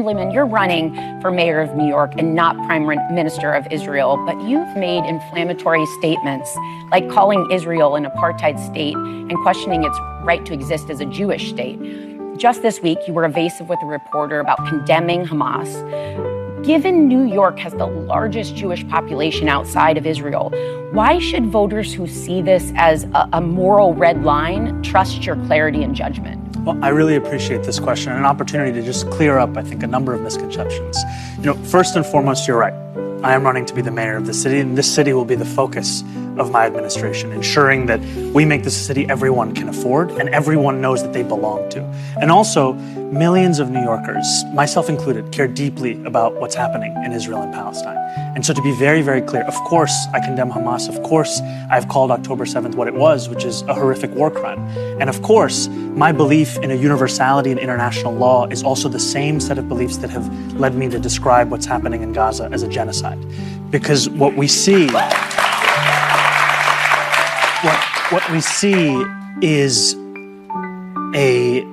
Assemblyman, you're running for mayor of New York and not prime minister of Israel, but you've made inflammatory statements like calling Israel an apartheid state and questioning its right to exist as a Jewish state. Just this week, you were evasive with a reporter about condemning Hamas. Given New York has the largest Jewish population outside of Israel, why should voters who see this as a moral red line trust your clarity and judgment? Well, I really appreciate this question and an opportunity to just clear up, I think, a number of misconceptions. First and foremost, you're right. I am running to be the mayor of the city, and this city will be the focus of my administration, ensuring that we make this a city everyone can afford and everyone knows that they belong to. And also, millions of New Yorkers, myself included, care deeply about what's happening in Israel and Palestine. And so to be very, very clear, of course I condemn Hamas. Of course I've called October 7th what it was, which is a horrific war crime. And of course, my belief in a universality in international law is also the same set of beliefs that have led me to describe what's happening in Gaza as a genocide. Because what we see is a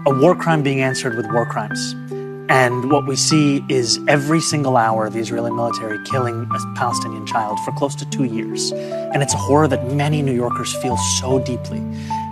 war crime being answered with war crimes. And what we see is every single hour the Israeli military killing a Palestinian child for close to 2 years. And it's a horror that many New Yorkers feel so deeply.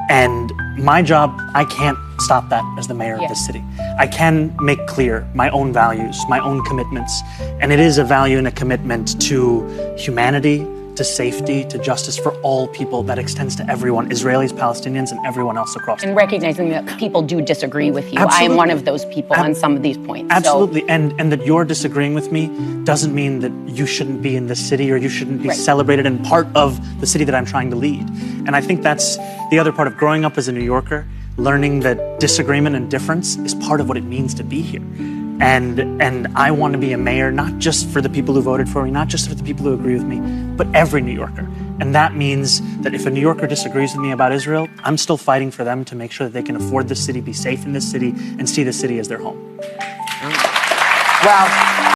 And my job, I can't stop that as the mayor of this city. I can make clear my own values, my own commitments. And it is a value and a commitment to humanity, to safety, to justice for all people that extends to everyone, Israelis, Palestinians, and everyone else across the world. And recognizing that people do disagree with you. Absolutely. I am one of those people on some of these points. Absolutely. So. And that you're disagreeing with me doesn't mean that you shouldn't be in this city or you shouldn't be celebrated and part of the city that I'm trying to lead. And I think that's the other part of growing up as a New Yorker, learning that disagreement and difference is part of what it means to be here. And I want to be a mayor, not just for the people who voted for me, not just for the people who agree with me, but every New Yorker. And that means that if a New Yorker disagrees with me about Israel, I'm still fighting for them to make sure that they can afford this city, be safe in this city, and see this city as their home. Well.